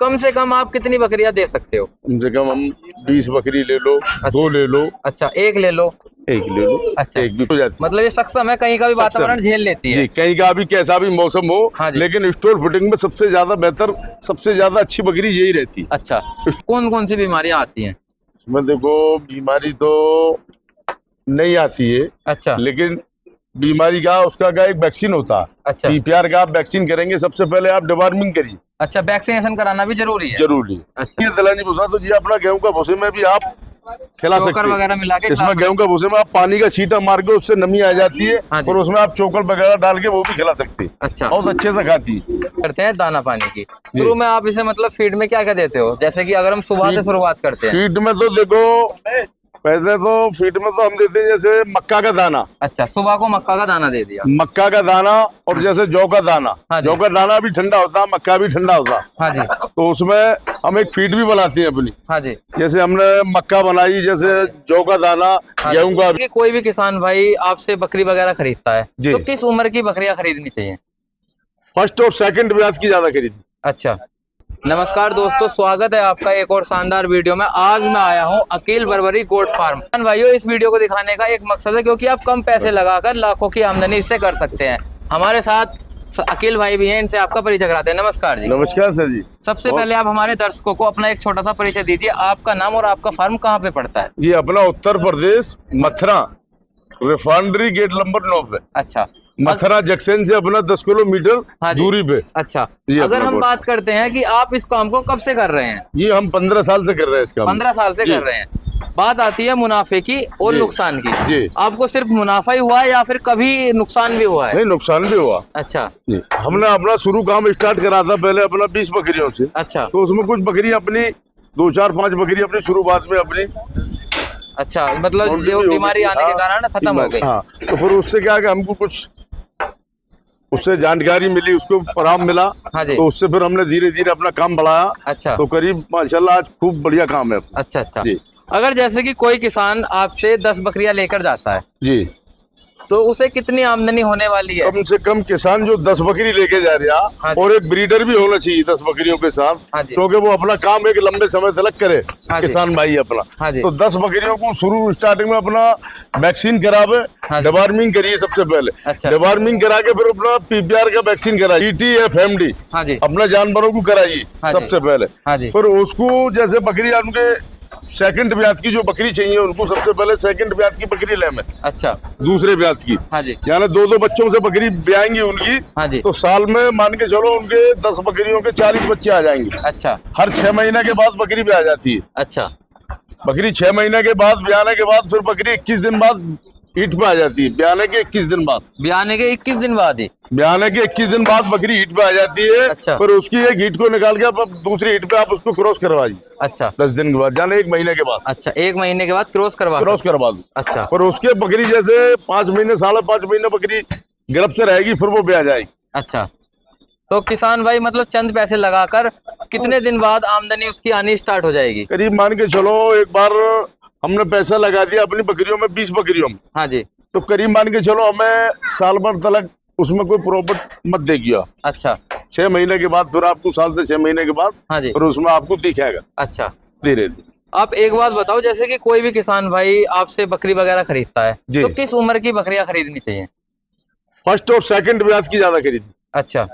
कम से कम आप कितनी बकरियां दे सकते हो? कम से कम हम 20 बकरी ले लो, 2 ले लो, अच्छा, एक ले लो, एक ले लो, अच्छा, एक भी हो जाती है। मतलब ये सक्षम है, कहीं का भी वातावरण झेल लेती है। जी, कहीं का भी कैसा भी मौसम हो, हाँ जी। लेकिन स्टोर फिटिंग में सबसे ज्यादा बेहतर, सबसे ज्यादा अच्छी बकरी यही रहती। अच्छा, कौन कौन सी बीमारियां आती हैं? इसमें देखो बीमारी तो नहीं आती है, अच्छा, लेकिन बीमारी का उसका एक वैक्सीन होता है। अच्छा, पीपीआर का आप वैक्सीन करेंगे, सबसे पहले आप डिवार्मिंग करिए। अच्छा, वैक्सीनेशन कराना भी जरूरी है। जरूरी है। अच्छा, ये दलहनी भूसा तो जी अपना गेहूं का भूसे में भी आप खिला सकते चोकर हैं। वगैरह मिला के इसमें खिला गेहूं का भूसे में आप पानी का छींटा मार के उससे नमी आ जाती है, हाँ जी। और उसमें आप चोकर वगैरह डाल के वो भी खिला सकते हैं। अच्छा, बहुत अच्छे से खाती है। करते हैं दाना पानी की। शुरू में आप इसे मतलब फीड में क्या क्या देते हो? जैसे कि अगर हम सुबह से शुरुआत करते हैं। फीड में तो देखो, पहले तो फीड में तो हम देते हैं जैसे मक्का का दाना। अच्छा, सुबह को मक्का का दाना दे दिया। मक्का का दाना और जैसे जौ का दाना। हाँ जी। जौ का दाना भी ठंडा होता है, मक्का भी ठंडा होता है। हाँ जी, तो उसमें हम एक फीड भी बनाते हैं अपनी। हाँ जी। जैसे हमने मक्का बनाई, जैसे जौ का दाना, हाँ गेहूं का। कि कोई भी किसान भाई आपसे बकरी वगैरह खरीदता है जी। तो किस उम्र की बकरियां खरीदनी चाहिए? फर्स्ट और सेकंड ब्याज की ज्यादा खरीदी। अच्छा, नमस्कार दोस्तों, स्वागत है आपका एक और शानदार वीडियो में। आज मैं आया हूं अकील बर्बरी गोट फार्म। भाइयों, इस वीडियो को दिखाने का एक मकसद है क्योंकि आप कम पैसे लगाकर लाखों की आमदनी इससे कर सकते हैं। हमारे साथ अकील भाई भी हैं, इनसे आपका परिचय कराते हैं। नमस्कार जी। नमस्कार सर जी। सबसे पहले आप हमारे दर्शकों को अपना एक छोटा सा परिचय दीजिए। आपका नाम और आपका फार्म कहाँ पे पड़ता है? ये अपना Uttar Pradesh Mathura refinery gate number 9 पे। अच्छा, मथुरा जंक्शन से अपना 10 किलोमीटर हाँ जी। दूरी पे। अच्छा, जी, अगर अपना हम गोट। बात करते हैं कि आप इस काम को कब से कर रहे हैं? ये हम 15 साल से कर रहे हैं इसका। 15 साल से जी। कर रहे हैं। बात आती है मुनाफे की और जी। नुकसान की। जी। आपको सिर्फ मुनाफा ही हुआ है या फिर कभी नुकसान भी हुआ है? नहीं, नुकसान भी हुआ। अच्छा, जी। हमने अपना शुरू काम स्टार्ट करा था पहले अपना 20 बकरियों से। अच्छा, तो उसमें कुछ बकरी अपनी 2, 4, 5 बकरी अपनी शुरुआत में अपनी अच्छा, मतलब जो बीमारी आने के कारण खत्म हो गई। हाँ, तो फिर उससे क्या है कि हमको कुछ उससे जानकारी मिली, उसको पराम मिला। हाँ जी। तो उससे फिर हमने धीरे धीरे अपना काम बढ़ाया। अच्छा, तो करीब माशाल्लाह आज खूब बढ़िया काम है। अच्छा, अच्छा। जी। अगर जैसे कि कोई किसान आपसे 10 बकरियां लेकर जाता है जी। तो उसे कितनी आमदनी होने वाली है? कम से कम किसान जो 10 बकरी लेके जा रहा हाँ जी। और एक ब्रीडर भी होना चाहिए 10 बकरियों के साथ, हाँ जी। क्योंकि वो अपना काम एक लंबे समय तक करे। हाँ जी। किसान भाई अपना। हाँ जी। तो 10 बकरियों को शुरू स्टार्टिंग में अपना वैक्सीन करावे। हाँ जी। डिवार्मिंग करिए सबसे पहले। अच्छा। डिवार्मिंग करा के फिर अपना पीपीआर का वैक्सीन कराइए, TFMD। हाँ जी। अपना जानवरों को कराइए हाँ जी। सबसे पहले। हाँ जी। फिर उसको जैसे बकरी उनके सेकंड ब्याज की जो बकरी चाहिए उनको सबसे पहले सेकंड ब्याज की बकरी ले में। अच्छा, दूसरे ब्याज की। हाँ जी। यानी 2-2 बच्चों से बकरी ब्याएंगी उनकी। हाँ जी। तो साल में मान के चलो उनके 10 बकरियों के 40 बच्चे आ जाएंगे। अच्छा, हर 6 महीने के बाद बकरी ब्याह जाती है। अच्छा, बकरी 6 महीने के बाद ब्याने के बाद फिर बकरी 21 दिन बाद हीट पे आ जाती है। ब्याने के 21 दिन बाद। ब्याने के 21 दिन बाद ही? ब्याने के 21 दिन बाद बकरी हीट पे आ जाती है। अच्छा। फिर उसकी एक हीट को निकाल के आप दूसरी हीट पे आप उसको क्रॉस करवाइए। अच्छा, 10 दिन के बाद, यानी 1 महीने के बाद अच्छा, 1 महीने के बाद क्रॉस करवा क्रॉस करवा दो। अच्छा, और उसके बकरी जैसे 5 महीने 5.5 महीने बकरी गर्भ से रहेगी, फिर वो ब्याह जाएगी। अच्छा। तो किसान भाई मतलब चंद पैसे लगाकर कितने दिन बाद आमदनी उसकी आनी स्टार्ट हो जाएगी? करीब मान के चलो एक बार हमने पैसा लगा दिया अपनी बकरियों में, 20 बकरियों में। हाँ जी। तो करीब मान के चलो हमें साल भर तक उसमें कोई प्रॉफिट मत देगी। अच्छा, 6 महीने के बाद फिर आपको, साल से 6 महीने के बाद हाँ जी। फिर उसमें आपको दिखेगा अच्छा, धीरे धीरे। आप एक बात बताओ, जैसे कि कोई भी किसान भाई आपसे बकरी वगैरह खरीदता है जी। तो किस उम्र की बकरियां खरीदनी चाहिए? फर्स्ट और सेकंड ब्याज की ज्यादा खरीदी। अच्छा,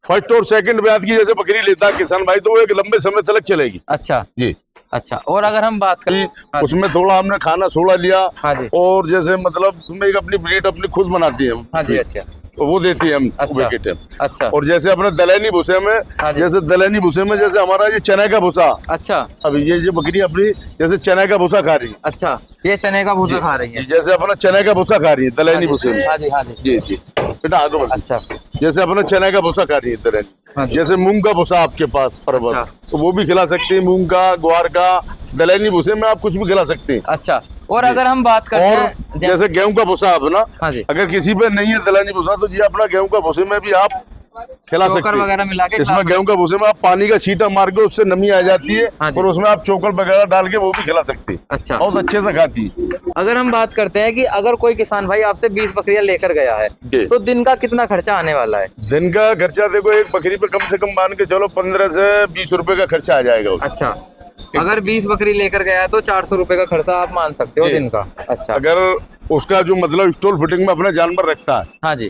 फर्स्ट और सेकंड ब्याज की जैसे बकरी लेता है किसान भाई तो वो एक लंबे समय तक चलेगी। अच्छा, जी। अच्छा। और अगर हम बात करें हाँ जी। उसमें थोड़ा हमने खाना सोड़ा लिया। हाँ जी। और जैसे मतलब उसमें एक अपनी ब्रीड अपनी खुद बनाती है। हाँ जी। अच्छा, तो वो देती है हम। अच्छा, अच्छा, और जैसे अपने दलहनी भूसे में, हाँ जी। जैसे दलहनी भूसे में जैसे हमारा ये चने का भूसा। अच्छा, अभी ये जो बकरी अपनी जैसे चने का भूसा खा रही है। अच्छा, ये चने का भूसा खा रही है? जैसे अपना चने का भूसा खा रही है दलहनी भूसे में। हाँ जी, हाँ जी। जी जी बेटा आगे बढ़। अच्छा, जैसे अपना चने का भूसा खा रही है हाँ दलहनी। जी। जैसे मूंग का भूसा आपके पास परवल, अच्छा। तो वो भी खिला सकते हैं। मूंग का, ग्वार का, दलहनी भूसे में आप कुछ भी खिला सकते हैं। अच्छा। और अगर हम बात करते और हैं जैसे गेहूं का भूसा अपना, हाँ जी। अगर किसी पे नहीं है दलहनी भूसा तो जी अपना गेहूं का भूसे में भी आप खिला चोकर सकते वगैरह मिला के हैं। इसमें खिला गेहूं का भूसे में आप पानी का छींटा मार के उससे नमी आ जाती है हाँ जी। और उसमें आप चोकर वगैरह डाल के वो भी खिला सकते हैं। अच्छा। बहुत अच्छे से खाती है। अगर हम बात करते हैं कि अगर कोई किसान भाई आपसे 20 बकरियां लेकर गया है जी। तो दिन का कितना खर्चा आने वाला है? दिन का खर्चा देखो, एक बकरी पे कम से कम मान के चलो 15 से 20 रुपए का खर्चा आ जाएगा उसमें। अच्छा, अगर 20 बकरी लेकर गया है तो 400 रुपए का खर्चा आप मान सकते हो जी। दिन का। अच्छा। अगर उसका जो मतलब स्टॉल फिटिंग में अपना जानवर रखता है हाँ जी।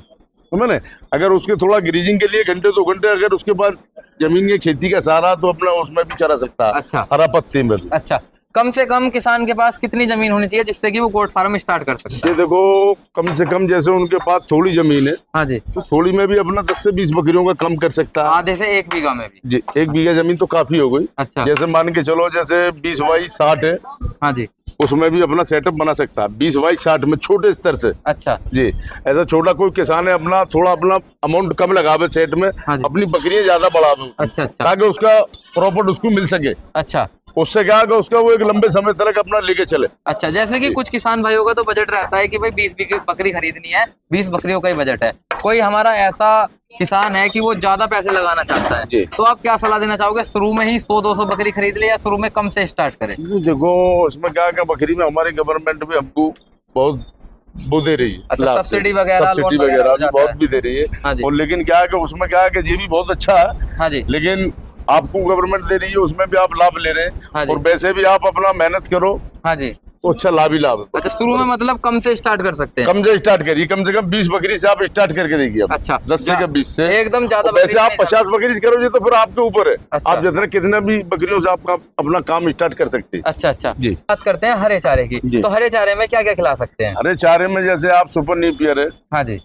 तो मैंने अगर उसके थोड़ा ग्रीजिंग के लिए घंटे 2 घंटे अगर उसके पास जमीन की खेती का सहारा तो अपना उसमें भी चरा सकता है। अच्छा। हरा पत्ती में। अच्छा, कम से कम किसान के पास कितनी जमीन होनी चाहिए जिससे कि वो गोट फार्म स्टार्ट कर सकता ये है? देखो, कम से कम जैसे उनके पास थोड़ी जमीन है हाँ जी। तो थोड़ी में भी अपना 10 से 20 बकरियों का कम कर सकता है। आधे से 1 बीघा में भी? जी, 1 बीघा जमीन तो काफी हो गई। अच्छा। जैसे मान के चलो जैसे 20 बाई 60 है, हाँ जी। उसमें भी अपना सेटअप बना सकता है 20 बाई 60 में, छोटे स्तर से। अच्छा। जी, ऐसा छोटा कोई किसान है अपना थोड़ा अपना अमाउंट कम लगावे सेट में, हाँ जी। अपनी बकरियां ज्यादा बढ़ावे अच्छा। अच्छा। ताकि उसका प्रॉफिट उसको मिल सके। अच्छा। उससे क्या होगा, उसका वो एक लंबे समय तक अपना लेके चले। अच्छा, जैसे कि कुछ किसान भाइयों का तो बजट रहता है कि भाई 20 बकरी खरीदनी है, 20 बकरियों का ही बजट है। कोई हमारा ऐसा किसान है कि वो ज्यादा पैसे लगाना चाहता है, जी। तो आप क्या सलाह देना चाहोगे? शुरू में ही 100-200 बकरी खरीद ले या शुरू में कम से स्टार्ट करें? देखो, उसमें क्या क्या बकरी में हमारी गवर्नमेंट भी हमको बहुत वो दे रही है। अच्छा, लाभ सब्सिडी दे- वगैरह, सब्सिडी लोन वगैरह हो भी जाता बहुत है। भी दे रही हाँ है। जी। और लेकिन क्या है कि उसमें क्या है कि ये भी बहुत अच्छा है, हाँ जी। लेकिन आपको गवर्नमेंट दे रही है उसमें भी आप लाभ ले रहे हाँ हैं जी। और वैसे भी आप अपना मेहनत करो हाँ जी। तो अच्छा लाभ ही लाभ है। अच्छा, शुरू में मतलब कम से स्टार्ट कर सकते हैं? कम से स्टार्ट करिए, कम से कम 20 बकरी से आप स्टार्ट करके देखिए। आप अच्छा। 10 से 20 से एकदम ज्यादा और वैसे बकरी आप नहीं 50 बकरी करोगे तो फिर आपके ऊपर है। अच्छा। आप जितने कितना भी बकरियों से आपका अपना काम स्टार्ट कर सकते हैं। अच्छा। अच्छा जी। बात करते हैं हरे चारे की, जी। तो हरे चारे में क्या क्या खिला सकते हैं? अरे चारे में जैसे आप सुपर नीपियर है, हाँ जी।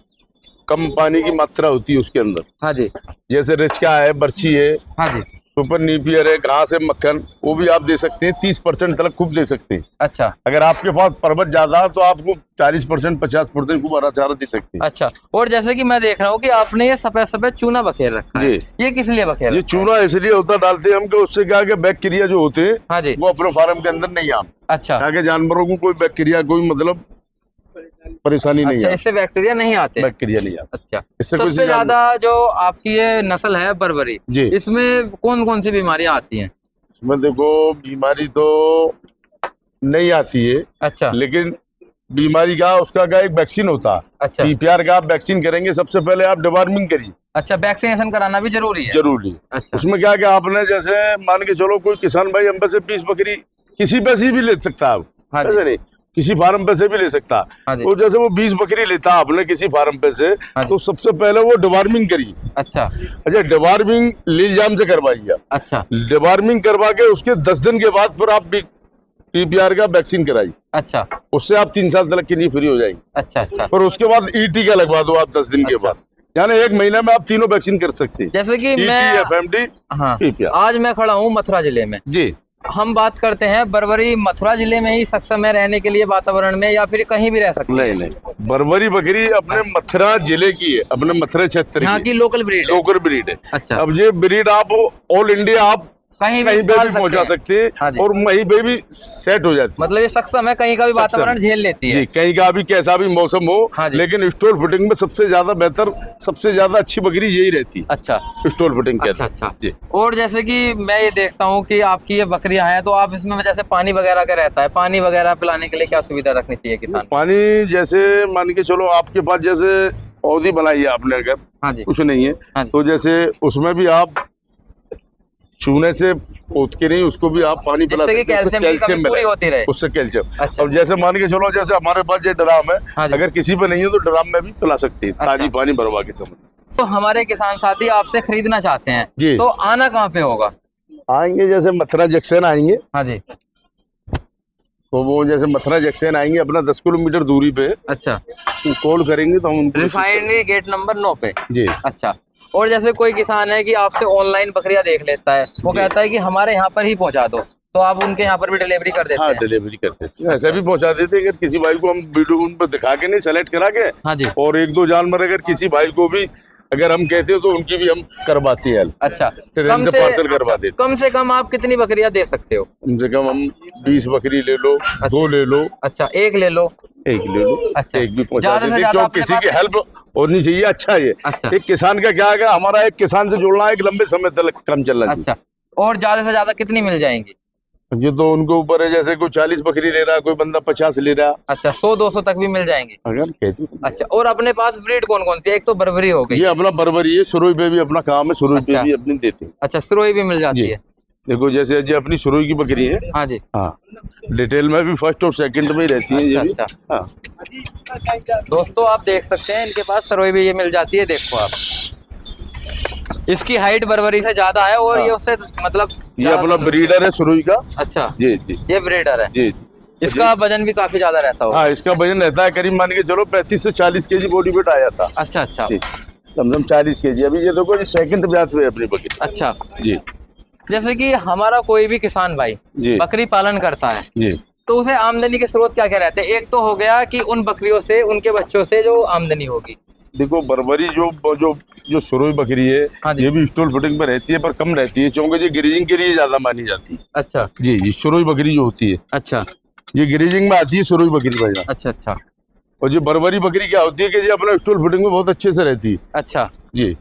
कम पानी की मात्रा होती है उसके अंदर, हाँ जी। जैसे रिचका है, बर्ची है, हाँ जी। सुपर नीपियर है, घास है, मक्खन, वो भी आप दे सकते हैं। 30% तक खूब दे सकते हैं। अच्छा। अगर आपके पास पर्वत ज्यादा है तो आपको 40% 50% खूब हरा चारा दे सकते हैं। अच्छा, और जैसे कि मैं देख रहा हूँ कि आपने ये सफेद सफेद चूना बखेर रखा है, जी। ये किस लिए बखेर ये रखा है? चूना इसलिए होता डालते हैं हम कि उससे क्या है कि बैक्टीरिया जो होते हैं हाँ जी। वो अपने फार्म के अंदर नहीं आम, अच्छा। ताकि जानवरों को कोई बैक्टीरिया कोई मतलब परेशानी नहीं अच्छा, है, इससे बैक्टीरिया नहीं आते? बैक्टीरिया नहीं आता। अच्छा। इससे कुछ सबसे नहीं ज्यादा जो आपकी ये नस्ल है बर्बरी, जी। इसमें कौन कौन सी बीमारियां आती हैं? इसमें देखो, बीमारी तो नहीं आती है, अच्छा। लेकिन बीमारी का उसका क्या एक वैक्सीन होता है। अच्छा। पीपीआर का आप वैक्सीन करेंगे, सबसे पहले आप डिवार्मिंग करिए, अच्छा, वैक्सीनेशन कराना भी जरूरी है? जरूरी है। अच्छा। उसमें क्या कि आपने जैसे मान के चलो कोई किसान भाई हम पे से 20 बकरी किसी पे से भी ले सकता है, हाँ जी। ऐसे नहीं किसी फार्म पे से भी ले सकता है। हाँ जी। तो जैसे वो 20 बकरी लेता है आपने किसी फार्म पे से, हाँ जी। तो सबसे पहले वो डिवार्मिंग करिए। अच्छा। अच्छा, डिवार्मिंग लीलजाम से करवाइए आप। अच्छा। डिवार्मिंग करवा के उसके 10 दिन के बाद फिर आप पीपीआर का वैक्सीन कराइए। अच्छा। उससे आप 3 साल तक के लिए फ्री हो जाएंगे। अच्छा। अच्छा। और उसके बाद ई टीका लगवा दो आप 10 दिन के अच्छा। बाद, यानी 1 महीने में आप तीनों वैक्सीन कर सकते हैं। जैसे कि ET, मैं FMD, हाँ, PPR। आज मैं खड़ा हूँ मथुरा जिले में। जी। हम बात करते हैं बर्बरी मथुरा जिले में ही सक्षम है रहने के लिए वातावरण में, या फिर कहीं भी रह सकती है? नहीं, बर्बरी बकरी अपने मथुरा जिले की है, अपने मथुरा क्षेत्र यहाँ की लोकल ब्रीड है? लोकल ब्रीड है। अच्छा। अब ये ब्रीड आप ऑल इंडिया आप कहीं कहीं भी पे पाल भी पहुंचा सकते सकते हाँ हैं जी। और वहीं पे भी सेट हो जाती है। मतलब ये सक्षम है, कहीं का भी वातावरण झेल लेती है? जी, कहीं का भी कैसा भी मौसम हो, हाँ जी। लेकिन स्टोल फिटिंग में सबसे ज्यादा बेहतर, सबसे ज्यादा अच्छी बकरी यही रहती है, अच्छा। स्टोल फिटिंग के अच्छा। अंदर। अच्छा। जी। और जैसे कि मैं ये देखता हूँ कि आपकी ये बकरियां हैं, तो आप इसमें जैसे पानी वगैरह का रहता है, पानी वगैरह पिलाने के लिए क्या सुविधा रखनी चाहिए किसान? पानी जैसे मान के चलो आपके पास जैसे पौधी बनाई है आपने, अगर हाँ जी। कुछ नहीं है हाँ जी। तो जैसे उसमें भी आप चूने से पोत के नहीं, उसको भी आप पानी पिला जिससे कि सकते हैं, उससे कैल्शियम की कमी मिले, पूरी होती रहे। उससे कैल्शियम। अच्छा। अब जैसे मान के चलो जैसे हमारे पास ये ड्राम है, हाँ जी। अगर किसी पे नहीं है तो ड्राम में भी पिला सकते हैं, अच्छा। ताजी पानी भरवा के समझ। तो हमारे किसान साथी आपसे खरीदना चाहते हैं, जी। तो आना कहाँ पे होगा? आएंगे जैसे मथुरा जंक्शन आएंगे, हाँ जी। तो वो जैसे मथुरा जंक्शन आएंगे अपना 10 किलोमीटर दूरी पे, अच्छा। कॉल करेंगे तो हम उनको रिफाइनरी गेट नंबर 9 पे? जी। अच्छा। और जैसे कोई किसान है कि आपसे ऑनलाइन बकरियां देख लेता है, वो कहता है कि हमारे यहाँ पर ही पहुंचा दो, तो आप उनके यहाँ पर भी डिलीवरी कर देते हाँ, हैं? डिलीवरी करते हैं, ऐसे भी पहुंचा देते हैं। अगर किसी भाई को हम वीडियो उन पर दिखा के नहीं, सेलेक्ट करा के, हाँ जी। और 1-2 जानवर अगर किसी भाई को भी अगर हम कहते हो तो उनकी भी हम करवाती है। अच्छा। ट्रेन से पार्सल करवा देते। कम से कम आप कितनी बकरियां दे सकते हो? कम से कम हम 20 बकरी ले लो, 2 ले लो। अच्छा, 1 ले लो, एक ले लो, अच्छा। एक भी पहुंचा ज्यादा से देते, ज्यादा क्यों अपने किसी पास की हेल्प होनी चाहिए। अच्छा है ये। अच्छा। एक किसान का क्या है, हमारा एक किसान से जुड़ना एक लंबे समय तक काम चलना चाहिए। अच्छा, और ज्यादा से ज्यादा कितनी मिल जाएंगी? ये तो उनके ऊपर है, जैसे कोई 40 बकरी ले रहा है, कोई बंदा 50 ले रहा है। अच्छा, 100-200 तक भी मिल जाएंगी। अगर कैसी अच्छा, और अपने पास ब्रीड कौन कौन सी है? एक तो बर्बरी हो गई। ये अपना बर्बरी है, सुरोई पे भी अपना काम है, सुरोई अच्छा। पे भी अपनी देते हैं। अच्छा, सिरोही भी मिल जाती जी। है। देखो जैसे ये अपनी सुरोई की बकरी है। हाँ जी। हाँ, डिटेल में भी फर्स्ट और सेकंड में ही रहती है ये भी। अच्छा। हाँ, दोस्तों आप देख सकते हैं इनके पास सिरोही भी ये मिल जाती है। देखो आप, इसकी हाइट बर्बरी से ज्यादा है और ये उससे मतलब ये ज्यादा अपना तंदुरुस्त ब्रीडर है सुरोई का। है। अच्छा, जी जी ये ब्रीडर है। जी। इसका वजन भी काफी ज्यादा रहता होगा। हाँ, इसका वजन रहता है करीब मान के चलो 35 से 40 केजी बॉडी वेट आ जाता। अच्छा अच्छा जी, कम से कम 40 केजी। अभी ये देखो ये सेकंड ब्याज पे है अपनी बकरी। अच्छा। जी जैसे कि हमारा कोई भी किसान भाई जी बकरी पालन करता है जी। तो उसे आमदनी के स्रोत क्या क्या रहते हैं? एक तो हो गया कि उन बकरियों से, उनके बच्चों से जो आमदनी होगी। देखो बर्बरी जो जो जो सुरोई बकरी है, हाँ जी। ये भी स्टॉल फिटिंग पे रहती है पर कम रहती है, क्योंकि ये ग्रेजिंग के लिए ज्यादा मानी जाती है। अच्छा जी जी। सुरोई बकरी जो होती है अच्छा ये ग्रेजिंग में आती है, सुरोई बकरी भैया। अच्छा अच्छा और जो बर्बरी बकरी क्या होती है कि ये अपना स्टॉल फिटिंग में बहुत अच्छे से रहती है। अच्छा जी।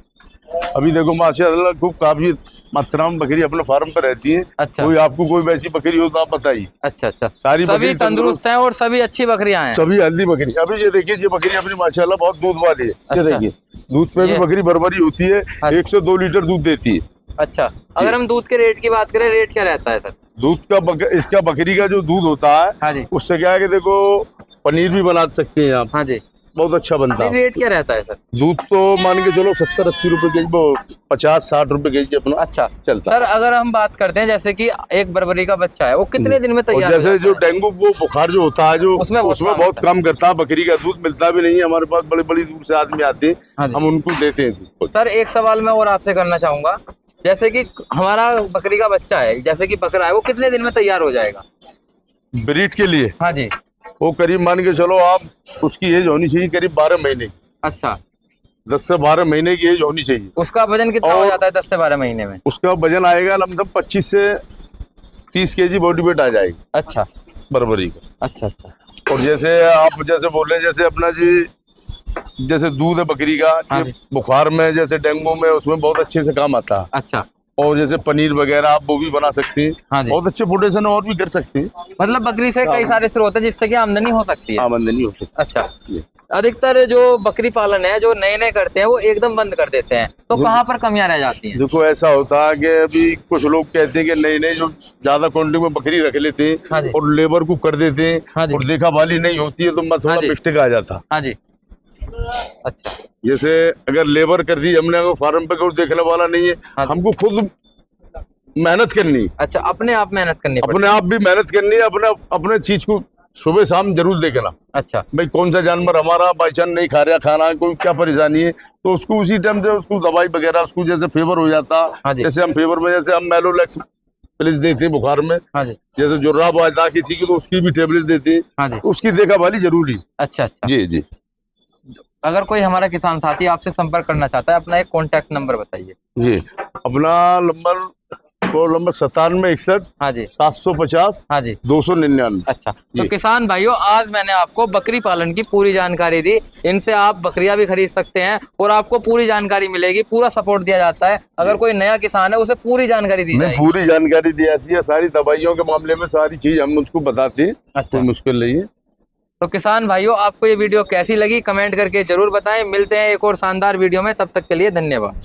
अभी देखो माशाल्लाह खूब काफी मात्रा में बकरी अपने फार्म पे रहती है। अच्छा कोई आपको कोई वैसी बकरी हो तो आप बताइए। अच्छा अच्छा। सारी सभी बकरी तंदुरुस्त हैं और सभी अच्छी बकरियां हैं। सभी हल्दी बकरी। अभी ये देखिए ये बकरी अपनी माशाल्लाह बहुत दूध वाली है। अच्छा। ये देखिए दूध पे भी ये- बकरी बर्बरी होती है, हाँ। 1 से 2 लीटर दूध देती है। अच्छा, अगर हम दूध के रेट की बात करें, रेट क्या रहता है सर? दूध का इसका बकरी का जो दूध होता है हाँ जी। उससे क्या है कि देखो पनीर भी बना सकते हैं आप, हाँ जी। बहुत अच्छा बनता है। रेट क्या रहता है सर? दूध तो मान के चलो 70-80 रुपए केजी, वो 50-60 रुपए केजी अपना अच्छा चलता है। सर, अगर हम बात करते हैं जैसे कि एक बर्बरी का बच्चा है वो कितने दिन में और तैयार हो जैसे जाता जो है? डेंगू वो बुखार जो होता है जो उसमें बहुत कम बहुत होता कम करता है। बकरी का दूध मिलता भी नहीं है हमारे पास, बड़ी बड़ी दूर से आदमी आते हैं, हाँ जी। हम उनको देते हैं दूध। सर एक सवाल मैं और आपसे करना चाहूंगा, जैसे कि हमारा बकरी का बच्चा है, जैसे कि बकरा है, वो कितने दिन में तैयार हो जाएगा? ब्रीड के लिए हाँ जी। वो करीब मान के चलो आप, उसकी एज होनी चाहिए करीब 12 महीने, अच्छा, 10 से 12 महीने की एज होनी चाहिए। उसका वजन कितना हो और- जाता है 10 से 12 महीने में? उसका वजन आएगा लमसम 25 से 30 केजी बॉडी वेट आ जाएगी अच्छा बर्बरी का। अच्छा अच्छा और जैसे आप जैसे बोल रहे हैं, जैसे अपना जी जैसे दूध है बकरी का, हाँ ये जी। बुखार में जैसे डेंगू में उसमें बहुत अच्छे से काम आता है। अच्छा। और जैसे पनीर वगैरह आप वो भी बना सकते हैं। हाँ जी। बहुत अच्छे प्रोडक्शन और भी कर सकते हैं। मतलब बकरी से कई सारे स्रोत हैं जिससे कि आमदनी हो सकती है। आमदनी हो सकती अच्छा, है। अधिकतर जो बकरी पालन है, जो नए नए करते हैं वो एकदम बंद कर देते हैं, तो कहाँ पर कमियां रह जाती हैं? देखो ऐसा होता है कि अभी कुछ लोग कहते हैं कि नए नए जो ज्यादा क्वांटिटी में बकरी रख लेते हाँ हैं जी। और लेबर को कर देते हाँ हैं जी। और देखा भाली नहीं होती है तो मैं थोड़ा हाँ जी। मिस्टेक आ जाता। हाँ जी। अच्छा जैसे अगर लेबर कर दी हमने, अगर फार्म पे कोई देखने वाला नहीं है, हाँ जी। हमको खुद मेहनत करनी, अच्छा, अपने आप मेहनत करनी पड़ती अपने आप भी मेहनत करनी है, अपने अपने चीज को सुबह शाम जरूर देखना। है। अच्छा भाई कौन सा जानवर हमारा बाई चांस नहीं खा रहा खाना, कोई क्या परेशानी है, तो उसको उसी टाइम से उसको दवाई वगैरह, उसको जैसे फेवर हो जाता, हाँ जी। जैसे हम फेवर में जैसे हम मेलोलेक्स प्लीज देते हैं बुखार में, हाँ जी। जैसे जुर्राब आ जाता किसी की तो उसकी भी टेबलेट देते हैं, हाँ जी। उसकी देखा भाली जरूरी। अच्छा अच्छा। जी जी। अगर कोई हमारा किसान साथी आपसे संपर्क करना चाहता है, अपना एक कॉन्टैक्ट नंबर बताइए। जी अपना नंबर 9761 हाँ जी। 750 हाँ जी। 299। अच्छा, तो जी। किसान भाइयों, आज मैंने आपको बकरी पालन की पूरी जानकारी दी। इनसे आप बकरियां भी खरीद सकते हैं और आपको पूरी जानकारी मिलेगी, पूरा सपोर्ट दिया जाता है। अगर कोई नया किसान है उसे पूरी जानकारी दी नहीं, जाएगी। पूरी जानकारी दी जाती है, सारी दवाइयों के मामले में सारी चीज हम उसको बताते हैं। अच्छा। कोई मुश्किल नहीं है। तो किसान भाइयों, आपको ये वीडियो कैसी लगी कमेंट करके जरूर बताएं। मिलते हैं एक और शानदार वीडियो में, तब तक के लिए धन्यवाद।